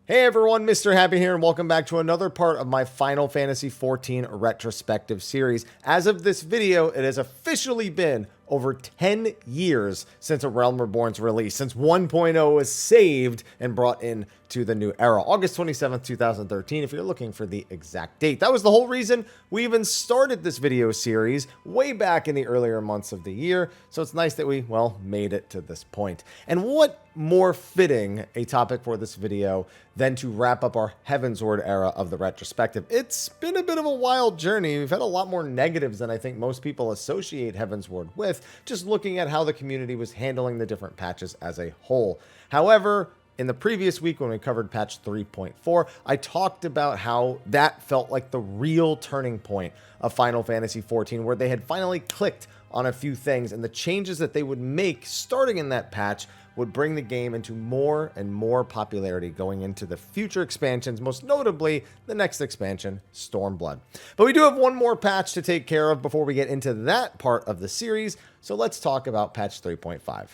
Hey everyone, Mr. Happy here, and welcome back to another part of my Final Fantasy XIV retrospective series. As of this video, it has officially been over 10 years since A Realm Reborn's release, since 1.0 was saved and brought in to the new era. August 27th, 2013, if you're looking for the exact date. That was the whole reason we even started this video series way back in the earlier months of the year, so it's nice that we, well, made it to this point. And what more fitting a topic for this video than to wrap up our Heavensward era of the retrospective. It's been a bit of a wild journey. We've had a lot more negatives than I think most people associate Heavensward with, just looking at how the community was handling the different patches as a whole. However, in the previous week when we covered patch 3.4, I talked about how that felt like the real turning point of Final Fantasy XIV, where they had finally clicked on a few things, and the changes that they would make starting in that patch would bring the game into more and more popularity going into the future expansions, most notably the next expansion, Stormblood. But we do have one more patch to take care of before we get into that part of the series, so let's talk about patch 3.5.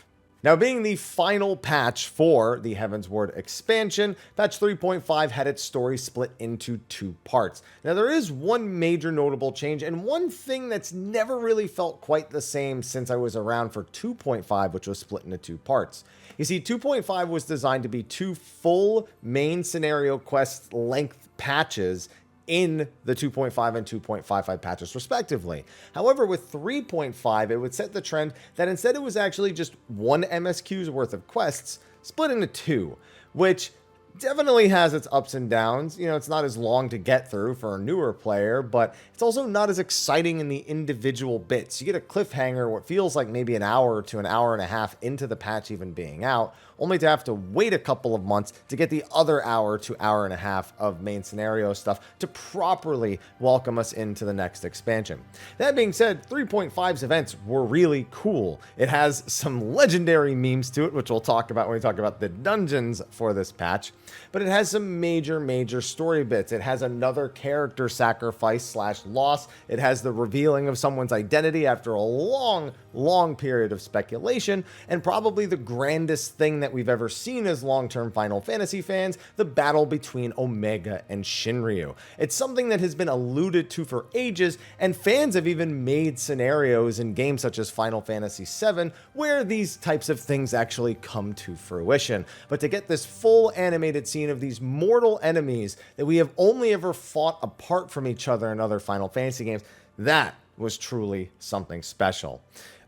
Now, being the final patch for the Heavensward expansion, patch 3.5 had its story split into two parts. Now, there is one major notable change, and one thing that's never really felt quite the same since I was around for 2.5, which was split into two parts. You see, 2.5 was designed to be two full main scenario quest length patches in the 2.5 and 2.55 patches respectively. However, with 3.5, it would set the trend that instead it was actually just one MSQ's worth of quests split into two, which definitely has its ups and downs. You know, it's not as long to get through for a newer player, but it's also not as exciting in the individual bits. You get a cliffhanger, what feels like maybe an hour to an hour and a half into the patch even being out, only to have to wait a couple of months to get the other hour to hour and a half of main scenario stuff to properly welcome us into the next expansion. That being said, 3.5's events were really cool. It has some legendary memes to it, which we'll talk about when we talk about the dungeons for this patch, but it has some major story bits. It has another character sacrifice / loss. It has the revealing of someone's identity after a long period of speculation, and probably the grandest thing that we've ever seen as long-term Final Fantasy fans, the battle between Omega and Shinryu. It's something that has been alluded to for ages, and fans have even made scenarios in games such as Final Fantasy VII where these types of things actually come to fruition. But to get this full animated scene of these mortal enemies that we have only ever fought apart from each other in other Final Fantasy games, that was truly something special.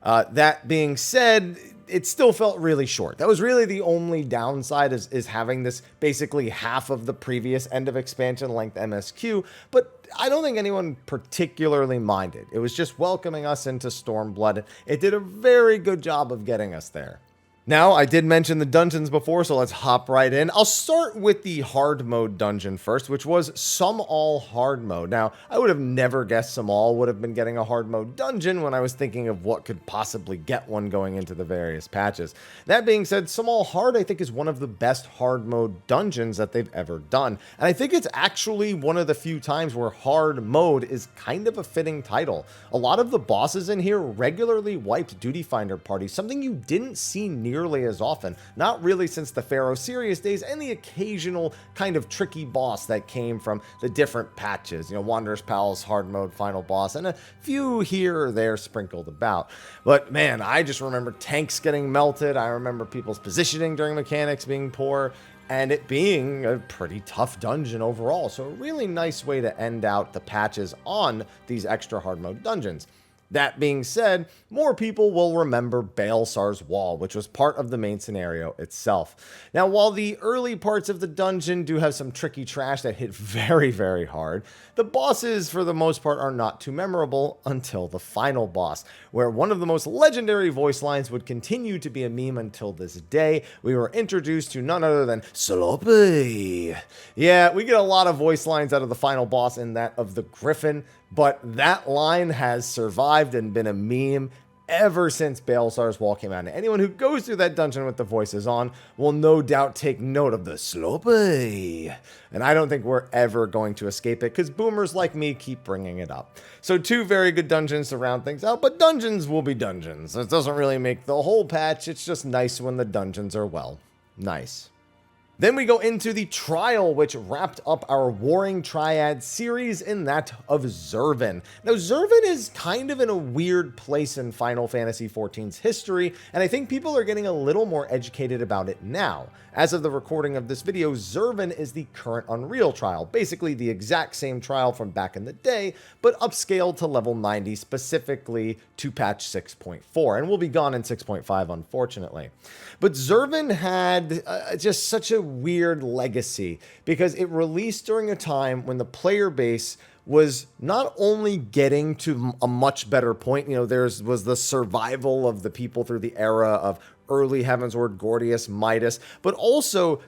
That being said, it still felt really short. That was really the only downside is having this basically half of the previous end of expansion length MSQ, but I don't think anyone particularly minded. It was just welcoming us into Stormblood. It did a very good job of getting us there. Now, I did mention the dungeons before, so let's hop right in. I'll start with the hard mode dungeon first, which was Some All hard mode. Now, I would have never guessed Some All would have been getting a hard mode dungeon when I was thinking of what could possibly get one going into the various patches. That being said, Some All hard, I think, is one of the best hard mode dungeons that they've ever done. And I think it's actually one of the few times where hard mode is kind of a fitting title. A lot of the bosses in here regularly wiped Duty Finder parties, something you didn't see nearly as often, not really since the Pharaoh Sirius days, and the occasional kind of tricky boss that came from the different patches, you know, Wanderer's Palace, hard mode, final boss, and a few here or there sprinkled about. But man, I just remember tanks getting melted. I remember people's positioning during mechanics being poor, and it being a pretty tough dungeon overall. So a really nice way to end out the patches on these extra hard mode dungeons. That being said, more people will remember Baelsar's Wall, which was part of the main scenario itself. Now, while the early parts of the dungeon do have some tricky trash that hit very hard, the bosses, for the most part, are not too memorable until the final boss, where one of the most legendary voice lines would continue to be a meme until this day. We were introduced to none other than Sloppy. Yeah, we get a lot of voice lines out of the final boss in that of the Griffin, but that line has survived and been a meme ever since Baelsar's Wall came out. And anyone who goes through that dungeon with the voices on will no doubt take note of the Sloppy. And I don't think we're ever going to escape it, because boomers like me keep bringing it up. So two very good dungeons to round things out, but dungeons will be dungeons. It doesn't really make the whole patch. It's just nice when the dungeons are, well, nice. Then we go into the trial, which wrapped up our Warring Triad series in that of Zervan. Now, Zervan is kind of in a weird place in Final Fantasy XIV's history, and I think people are getting a little more educated about it now. As of the recording of this video, Zervan is the current Unreal trial, basically the exact same trial from back in the day, but upscaled to level 90 specifically to patch 6.4, and will be gone in 6.5, unfortunately. But Zervan had just such a weird legacy because it released during a time when the player base was not only getting to a much better point, there was the survival of the people through the era of early Heavensward, Gordius, Midas, but also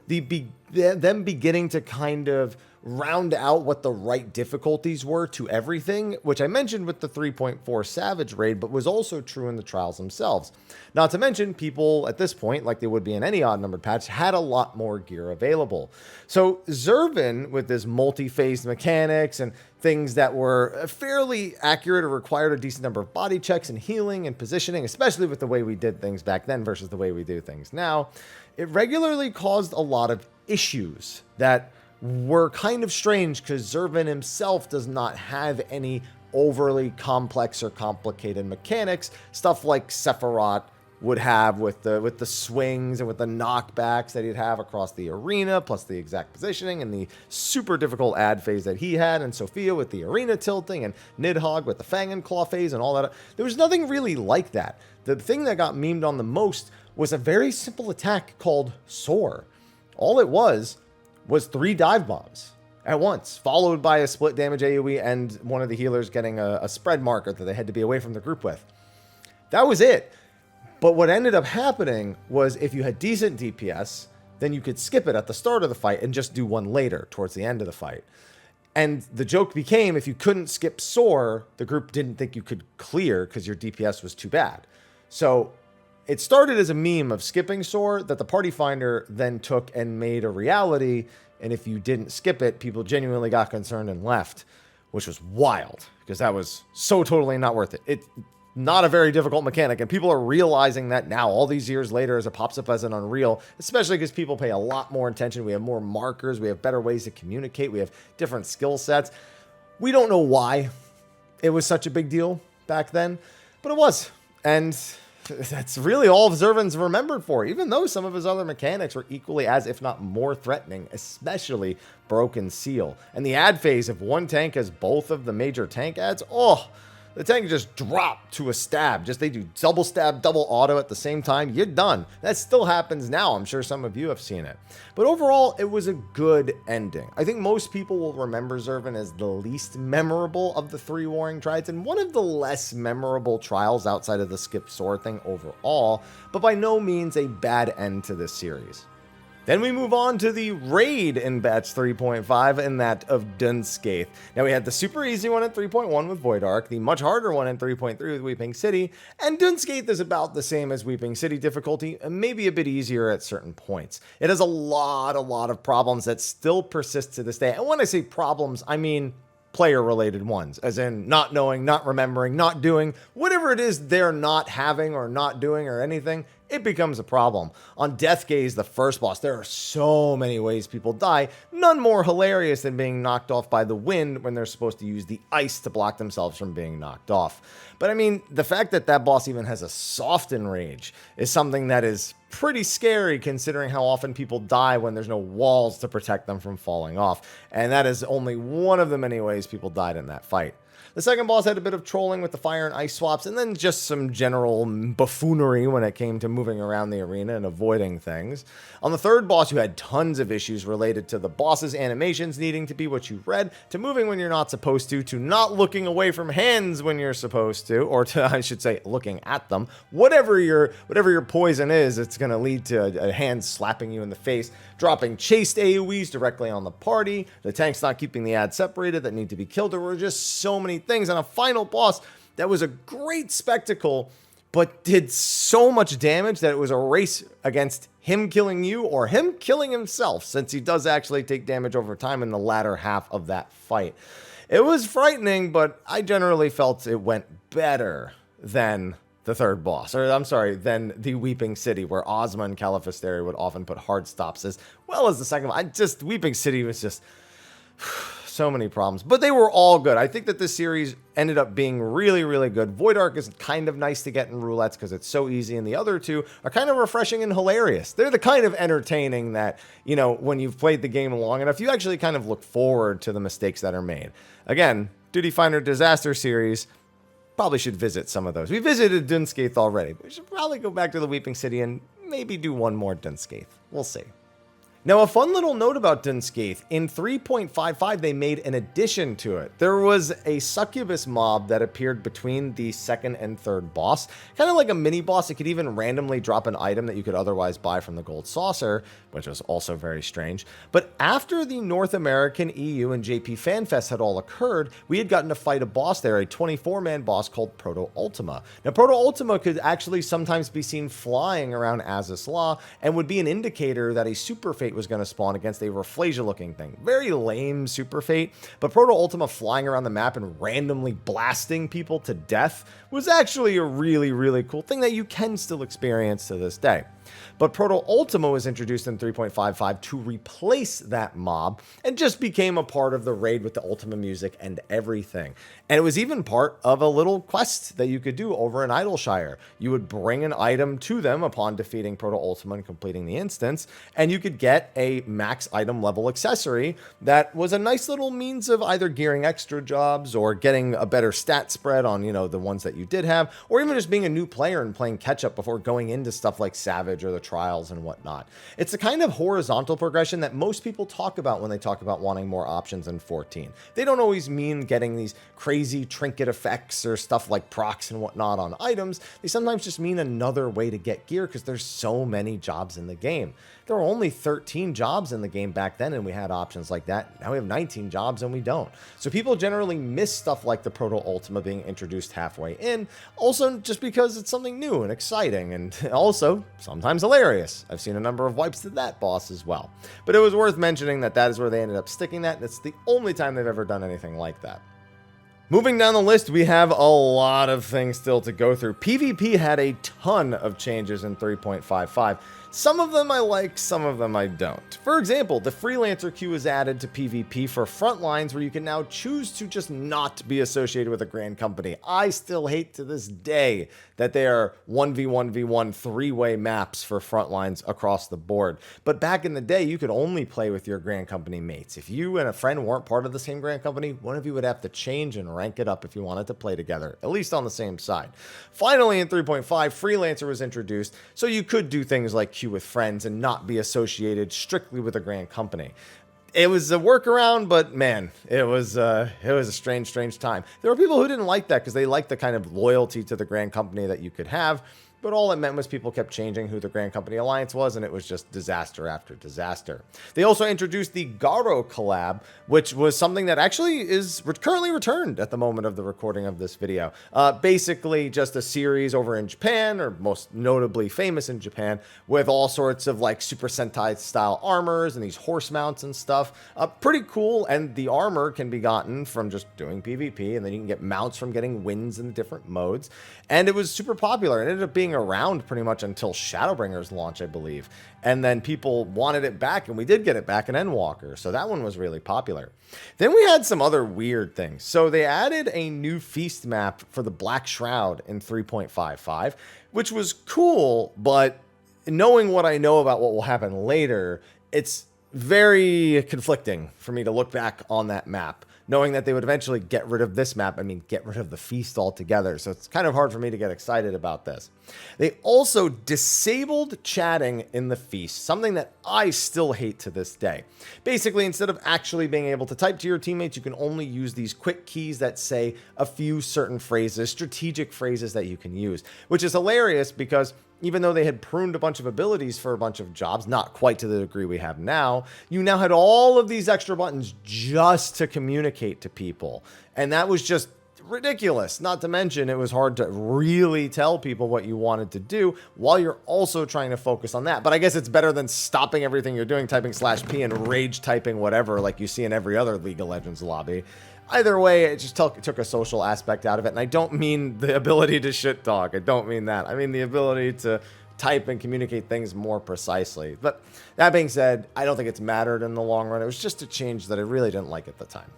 them beginning to kind of round out what the right difficulties were to everything, which I mentioned with the 3.4 Savage raid, but was also true in the trials themselves. Not to mention, people at this point, like they would be in any odd-numbered patch, had a lot more gear available. So Zervan, with this multi-phased mechanics and things that were fairly accurate or required a decent number of body checks and healing and positioning, especially with the way we did things back then versus the way we do things now, it regularly caused a lot of issues that were kind of strange because Zervan himself does not have any overly complex or complicated mechanics, stuff like Sephiroth would have with the swings and with the knockbacks that he'd have across the arena, plus the exact positioning and the super difficult ad phase that he had, and Sophia with the arena tilting, and Nidhogg with the Fang and Claw phase and all that. There was nothing really like that. The thing that got memed on the most was a very simple attack called Soar. All it was 3 dive bombs at once, followed by a split damage AoE and one of the healers getting a spread marker that they had to be away from the group with. That was it. But what ended up happening was if you had decent DPS, then you could skip it at the start of the fight and just do one later towards the end of the fight. And the joke became if you couldn't skip Soar, the group didn't think you could clear because your DPS was too bad. So it started as a meme of skipping Soar that the Party Finder then took and made a reality, and if you didn't skip it, people genuinely got concerned and left, which was wild, because that was so totally not worth it. It's not a very difficult mechanic, and people are realizing that now, all these years later, as it pops up as an Unreal, especially because people pay a lot more attention. We have more markers, we have better ways to communicate, we have different skill sets. We don't know why it was such a big deal back then, but it was, and that's really all Zervan's remembered for, even though some of his other mechanics were equally as, if not more threatening, especially Broken Seal. And the ad phase, if one tank has both of the major tank ads, the tank just dropped to a stab. They do double stab, double auto at the same time. You're done. That still happens now. I'm sure some of you have seen it. But overall, it was a good ending. I think most people will remember Zervan as the least memorable of the 3 Warring Triads and one of the less memorable trials outside of the skip sword thing overall, but by no means a bad end to this series. Then we move on to the raid in batch 3.5 and that of Scaith. Now we had the super easy one in 3.1 with Void Ark, the much harder one in 3.3 with Weeping City, and Scaith is about the same as Weeping City difficulty, maybe a bit easier at certain points. It has a lot of problems that still persist to this day. And when I say problems, I mean player-related ones, as in not knowing, not remembering, not doing, whatever it is they're not having or not doing or anything, it becomes a problem. On Death Gaze, the first boss, there are so many ways people die, none more hilarious than being knocked off by the wind when they're supposed to use the ice to block themselves from being knocked off. But I mean, the fact that that boss even has a soften rage is something that is pretty scary considering how often people die when there's no walls to protect them from falling off. And that is only one of the many ways people died in that fight. The second boss had a bit of trolling with the fire and ice swaps, and then just some general buffoonery when it came to moving around the arena and avoiding things. On the third boss, you had tons of issues related to the boss's animations needing to be what you read, to moving when you're not supposed to not looking away from hands when you're supposed to, or to, I should say, looking at them. Whatever your poison is, it's going to lead to a hand slapping you in the face, dropping chased AoEs directly on the party, the tanks not keeping the ads separated that need to be killed. There were just so many things, and a final boss that was a great spectacle, but did so much damage that it was a race against him killing you or him killing himself, since he does actually take damage over time in the latter half of that fight. It was frightening, but I generally felt it went better than the third boss, or I'm sorry, than the Weeping City, where Ozma and Caliphysteria would often put hard stops, as well as the second one. Weeping City was just so many problems, but they were all good. I think that this series ended up being really, really good. Void Ark is kind of nice to get in roulettes because it's so easy, and the other two are kind of refreshing and hilarious. They're the kind of entertaining that, you know, when you've played the game long enough, you actually kind of look forward to the mistakes that are made. Again, Duty Finder Disaster series, probably should visit some of those. We visited Scaith already, but we should probably go back to the Weeping City and maybe do one more Scaith. We'll see. Now, a fun little note about Scaith, in 3.55, they made an addition to it. There was a succubus mob that appeared between the second and third boss, kind of like a mini boss. It could even randomly drop an item that you could otherwise buy from the gold saucer, which was also very strange. But after the North American, EU, and JP FanFest had all occurred, we had gotten to fight a boss there, a 24-man boss called Proto Ultima. Now, Proto Ultima could actually sometimes be seen flying around Azus Law and would be an indicator that a super fate was going to spawn against a Rafflesia-looking thing. Very lame super fate, but Proto Ultima flying around the map and randomly blasting people to death was actually a really, really cool thing that you can still experience to this day. But Proto Ultima was introduced in 3.55 to replace that mob and just became a part of the raid with the Ultima music and everything. And it was even part of a little quest that you could do over in Idleshire. You would bring an item to them upon defeating Proto Ultima and completing the instance, and you could get a max item level accessory that was a nice little means of either gearing extra jobs or getting a better stat spread on, you know, the ones that you did have, or even just being a new player and playing catch up before going into stuff like Savage or the trials and whatnot. It's the kind of horizontal progression that most people talk about when they talk about wanting more options in 14. They don't always mean getting these crazy trinket effects or stuff like procs and whatnot on items. They sometimes just mean another way to get gear because there's so many jobs in the game. There were only 13 jobs in the game back then, and we had options like that. Now we have 19 jobs and we don't. So people generally miss stuff like the Proto Ultima being introduced halfway in, also just because it's something new and exciting, and also sometimes hilarious. I've seen a number of wipes to that boss as well. But it was worth mentioning that that is where they ended up sticking that. That's the only time they've ever done anything like that. Moving down the list, we have a lot of things still to go through. PvP had a ton of changes in 3.55. Some of them I like, some of them I don't. For example, the Freelancer queue is added to PvP for frontlines where you can now choose to just not be associated with a grand company. I still hate to this day that they are 1v1v1 three-way maps for frontlines across the board. But back in the day, you could only play with your grand company mates. If you and a friend weren't part of the same grand company, one of you would have to change and rank it up if you wanted to play together, at least on the same side. Finally, in 3.5, Freelancer was introduced, so you could do things like queue with friends and not be associated strictly with a grand company. It was a workaround, but man, it was a strange time. There were people who didn't like that because they liked the kind of loyalty to the grand company that you could have. But all it meant was people kept changing who the Grand Company Alliance was, and it was just disaster after disaster. They also introduced the Garo collab, which was something that actually is currently returned at the moment of the recording of this video. Basically just a series over in Japan, or most notably famous in Japan, with all sorts of like Super Sentai style armors and these horse mounts and stuff. Pretty cool, and the armor can be gotten from just doing PvP, and then you can get mounts from getting wins in the different modes. And it was super popular. It ended up being around pretty much until Shadowbringers launch, I believe. And then people wanted it back, and we did get it back in Endwalker. So that one was really popular. Then we had some other weird things. So they added a new feast map for the Black Shroud in 3.55, which was cool, but knowing what I know about what will happen later, it's very conflicting for me to look back on that map, knowing that they would eventually get rid of this map. I mean, get rid of the feast altogether. So it's kind of hard for me to get excited about this. They also disabled chatting in the feast, something that I still hate to this day. Basically, instead of actually being able to type to your teammates, you can only use these quick keys that say a few certain phrases, strategic phrases that you can use, which is hilarious because even though they had pruned a bunch of abilities for a bunch of jobs, not quite to the degree we have now, you now had all of these extra buttons just to communicate to people. And that was just ridiculous. Not to mention, it was hard to really tell people what you wanted to do while you're also trying to focus on that. But I guess it's better than stopping everything you're doing, typing /P and rage typing whatever like you see in every other League of Legends lobby. Either way, it just took a social aspect out of it. And I don't mean the ability to shit talk. I don't mean that. I mean the ability to type and communicate things more precisely. But that being said, I don't think it's mattered in the long run. It was just a change that I really didn't like at the time.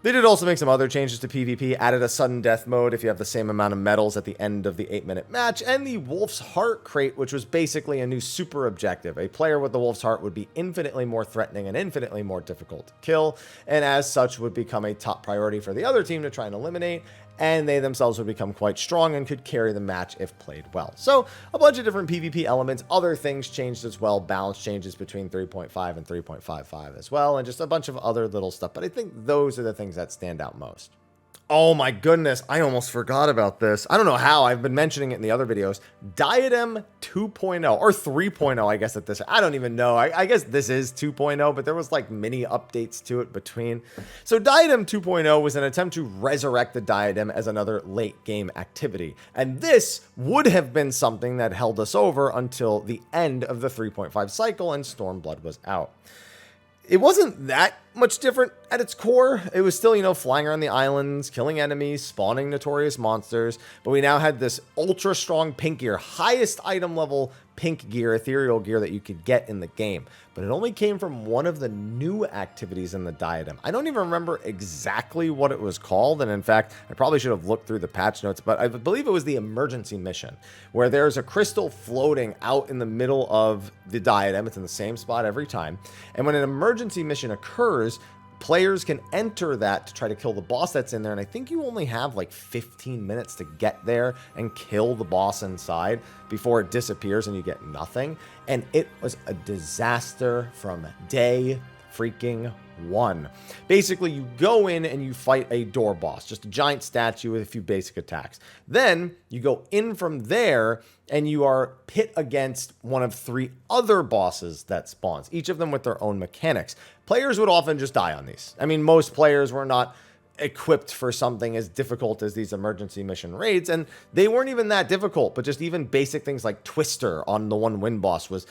They did also make some other changes to PvP, added a sudden death mode if you have the same amount of medals at the end of the 8-minute match, and the Wolf's Heart crate, which was basically a new super objective. A player with the Wolf's Heart would be infinitely more threatening and infinitely more difficult to kill, and as such would become a top priority for the other team to try and eliminate, and they themselves would become quite strong and could carry the match if played well. So a bunch of different PvP elements, other things changed as well, balance changes between 3.5 and 3.55 as well, and just a bunch of other little stuff, but I think those are the things that stand out most. Oh my goodness, I almost forgot about this. I don't know how, I've been mentioning it in the other videos. Diadem 2.0, or 3.0, I guess at this, I don't even know. I guess this is 2.0, but there was like mini updates to it between. So Diadem 2.0 was an attempt to resurrect the Diadem as another late game activity. And this would have been something that held us over until the end of the 3.5 cycle and Stormblood was out. It wasn't that much different at its core. It was still, you know, flying around the islands, killing enemies, spawning notorious monsters, but we now had this ultra strong pink gear, highest item level pink gear, ethereal gear that you could get in the game, but it only came from one of the new activities in the Diadem. I don't even remember exactly what it was called, and in fact, I probably should have looked through the patch notes, but I believe it was the emergency mission, where there's a crystal floating out in the middle of the Diadem. It's in the same spot every time, and when an emergency mission occurs, players can enter that to try to kill the boss that's in there, and I think you only have like 15 minutes to get there and kill the boss inside before it disappears and you get nothing. And it was a disaster from day freaking one. Basically, you go in and you fight a door boss, just a giant statue with a few basic attacks. Then you go in from there and you are pit against one of 3 other bosses that spawns, each of them with their own mechanics. Players would often just die on these. I mean, most players were not equipped for something as difficult as these emergency mission raids, and they weren't even that difficult, but just even basic things like Twister on the one win boss was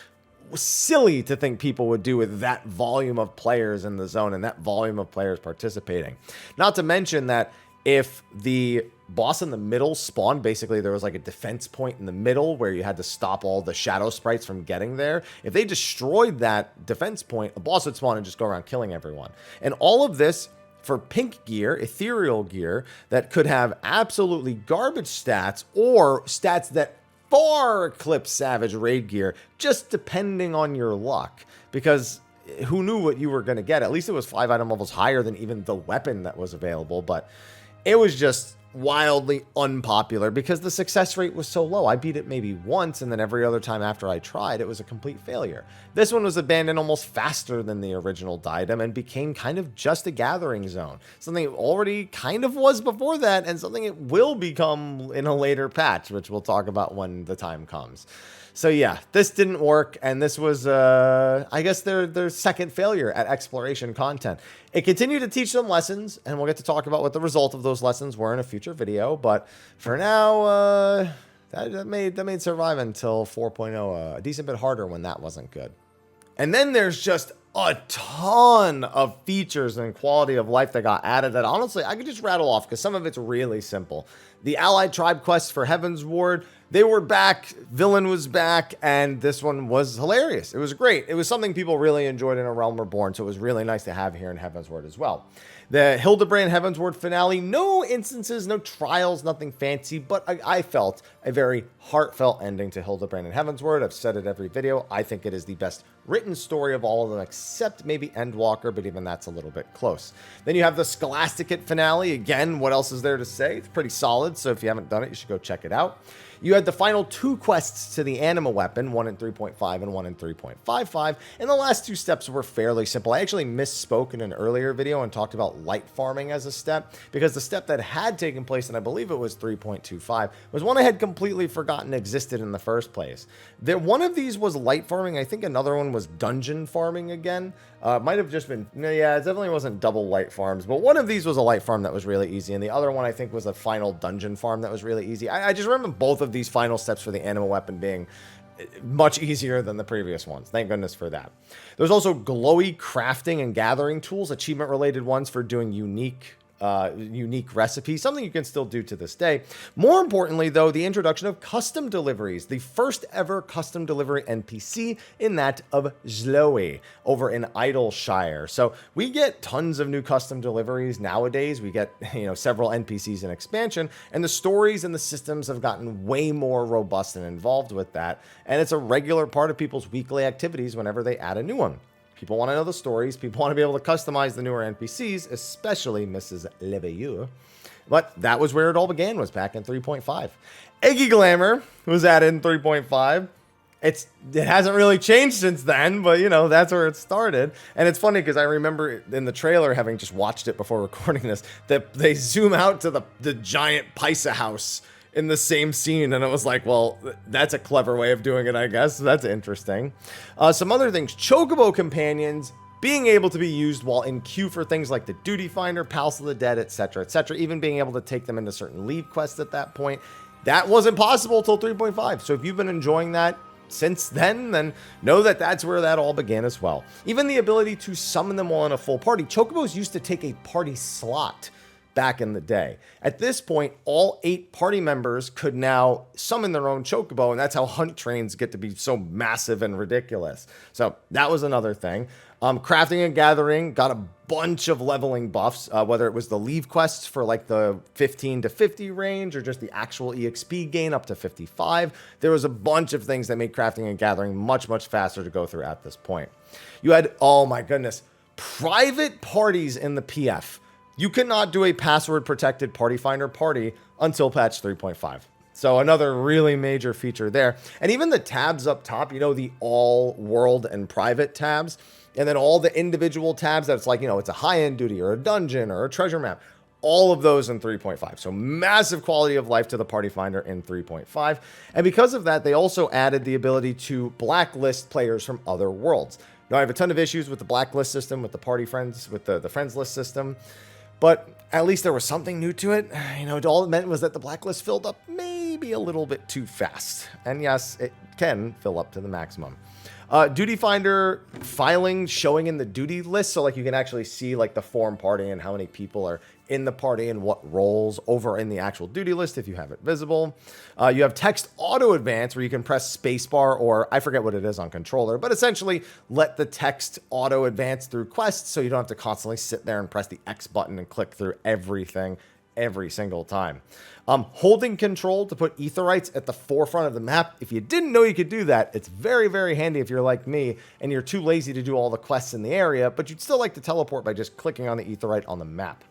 silly to think people would do with that volume of players in the zone and that volume of players participating. Not to mention that if the boss in the middle spawned, basically there was like a defense point in the middle where you had to stop all the shadow sprites from getting there. If they destroyed that defense point, a boss would spawn and just go around killing everyone. And all of this for pink gear, ethereal gear, that could have absolutely garbage stats or stats that far eclipse Savage raid gear, just depending on your luck, because who knew what you were going to get? At least it was 5 item levels higher than even the weapon that was available, but it was just wildly unpopular because the success rate was so low. I beat it maybe once, and then every other time after I tried, it was a complete failure. This one was abandoned almost faster than the original Diadem and became kind of just a gathering zone. Something it already kind of was before that, and something it will become in a later patch, which we'll talk about when the time comes. So yeah, this didn't work, and this was, I guess, their second failure at exploration content. It continued to teach them lessons, and we'll get to talk about what the result of those lessons were in a future video, but for now, that made survive until 4.0 a decent bit harder when that wasn't good. And then there's just a ton of features and quality of life that got added that honestly I could just rattle off because some of it's really simple. The allied tribe quests for Heaven's Ward, they were back, Villain was back, and this one was hilarious. It was great. It was something people really enjoyed in A Realm Reborn, so it was really nice to have here in Heaven's Ward as well. The Hildebrand Heaven's Ward finale, no instances, no trials, nothing fancy, but I felt a very heartfelt ending to Hildebrand and Heaven's Ward. I've said it every video. I think it is the best written story of all of them, except maybe Endwalker, but even that's a little bit close. Then you have the Scholasticate finale. Again, what else is there to say? It's pretty solid, so if you haven't done it, you should go check it out. You had the final 2 quests to the Anima weapon, one in 3.5 and one in 3.55, and the last 2 steps were fairly simple. I actually misspoke in an earlier video and talked about light farming as a step, because the step that had taken place, and I believe it was 3.25, was one I had completely forgotten existed in the first place. One of these was light farming. I think another one was was dungeon farming again. Might have just been, yeah, it definitely wasn't double light farms, but one of these was a light farm that was really easy, and the other one I think was a final dungeon farm that was really easy. I just remember both of these final steps for the animal weapon being much easier than the previous ones. Thank goodness for that. There's also glowy crafting and gathering tools, achievement related ones for doing unique recipes, something you can still do to this day. More importantly, though, the introduction of custom deliveries, the first ever custom delivery NPC in that of Zloe over in Idleshire. So we get tons of new custom deliveries nowadays. We get, several NPCs in expansion, and the stories and the systems have gotten way more robust and involved with that. And it's a regular part of people's weekly activities whenever they add a new one. People want to know the stories. People want to be able to customize the newer NPCs, especially Mrs. Leveilleux. But that was where it all began, was back in 3.5. Eggy Glamour was added in 3.5. It hasn't really changed since then, but, that's where it started. And it's funny because I remember in the trailer, having just watched it before recording this, that they zoom out to the giant Paisa house in the same scene, and it was like, well, that's a clever way of doing it, I guess. That's interesting. Some other things, Chocobo companions being able to be used while in queue for things like the Duty Finder, Palace of the Dead, etc., etc., even being able to take them into certain leave quests at that point. That wasn't possible till 3.5. So if you've been enjoying that since then know that that's where that all began as well. Even the ability to summon them all in a full party. Chocobos used to take a party slot back in the day. At this point, all 8 party members could now summon their own chocobo, and that's how hunt trains get to be so massive and ridiculous. So that was another thing. Crafting and gathering got a bunch of leveling buffs, whether it was the leave quests for like the 15 to 50 range or just the actual EXP gain up to 55. There was a bunch of things that made crafting and gathering much, much faster to go through at this point. You had, oh my goodness, private parties in the PF. You cannot do a password protected party finder party until patch 3.5. So another really major feature there. And even the tabs up top, the all world and private tabs, and then all the individual tabs that's like, it's a high-end duty or a dungeon or a treasure map. All of those in 3.5. So massive quality of life to the party finder in 3.5. And because of that, they also added the ability to blacklist players from other worlds. Now, I have a ton of issues with the blacklist system, with the party friends, with the friends list system. But at least there was something new to it. All it meant was that the blacklist filled up maybe a little bit too fast. And yes, it can fill up to the maximum. Duty Finder filing showing in the duty list. So like you can actually see like the form party and how many people are in the party and what roles over in the actual duty list if you have it visible. You have text auto advance where you can press spacebar, or I forget what it is on controller, but essentially let the text auto advance through quests so you don't have to constantly sit there and press the X button and click through everything every single time. Holding control to put aetherites at the forefront of the map. If you didn't know you could do that, it's very, very handy if you're like me and you're too lazy to do all the quests in the area, but you'd still like to teleport by just clicking on the aetherite on the map.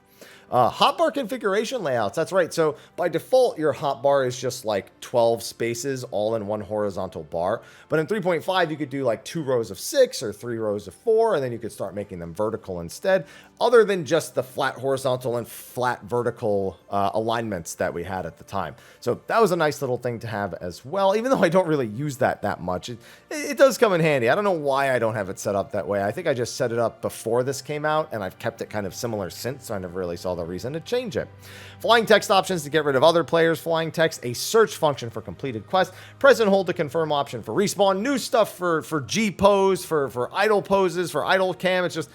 Hotbar configuration layouts. That's right. So by default, your hotbar is just like 12 spaces all in one horizontal bar. But in 3.5, you could do like 2 rows of 6 or 3 rows of 4, and then you could start making them vertical instead, other than just the flat horizontal and flat vertical alignments that we had at the time. So that was a nice little thing to have as well, even though I don't really use that much. It does come in handy. I don't know why I don't have it set up that way. I think I just set it up before this came out, and I've kept it kind of similar since, so I never really saw the reason to change it. Flying text options to get rid of other players' flying text, a search function for completed quests, press and hold to confirm option for respawn, new stuff for G pose, for idle poses, for idle cam. It's just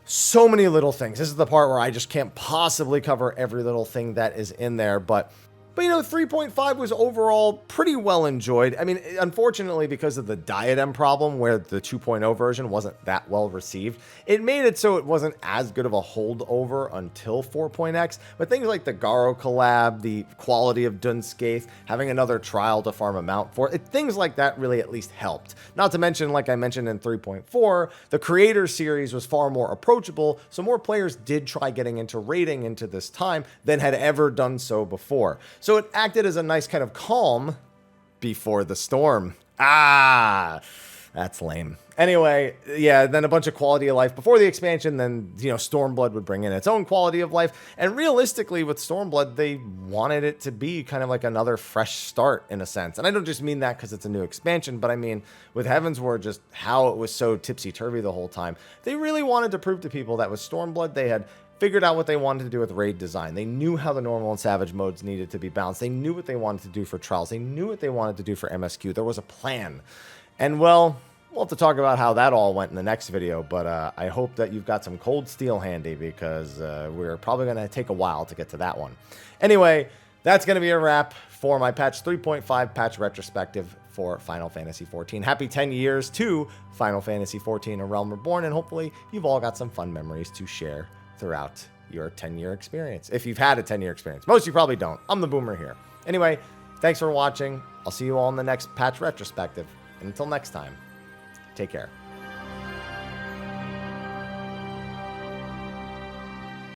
so many little things. This is the part where I just can't possibly cover every little thing that is in there, but 3.5 was overall pretty well enjoyed. I mean, unfortunately, because of the Diadem problem where the 2.0 version wasn't that well received, it made it so it wasn't as good of a holdover until 4.x. But things like the Garo collab, the quality of Scaith, having another trial to farm a mount for, things like that really at least helped. Not to mention, like I mentioned in 3.4, the Creator series was far more approachable, so more players did try getting into raiding into this time than had ever done so before. So it acted as a nice kind of calm before the storm. That's lame. Anyway, yeah, then a bunch of quality of life before the expansion, then, you know, Stormblood would bring in its own quality of life. And realistically, with Stormblood, they wanted it to be kind of like another fresh start in a sense. And I don't just mean that because it's a new expansion, but I mean, with Heavensward, just how it was so tipsy-turvy the whole time. They really wanted to prove to people that with Stormblood, they had figured out what they wanted to do with raid design. They knew how the normal and savage modes needed to be balanced. They knew what they wanted to do for trials. They knew what they wanted to do for MSQ. There was a plan. And, well, we'll have to talk about how that all went in the next video, but I hope that you've got some cold steel handy because we're probably going to take a while to get to that one. Anyway, that's going to be a wrap for my patch 3.5 patch retrospective for Final Fantasy XIV. Happy 10 years to Final Fantasy XIV: A Realm Reborn, and hopefully you've all got some fun memories to share throughout your 10-year experience. If you've had a 10-year experience. Most of you probably don't. I'm the boomer here. Anyway, thanks for watching. I'll see you all in the next patch retrospective. And until next time, take care.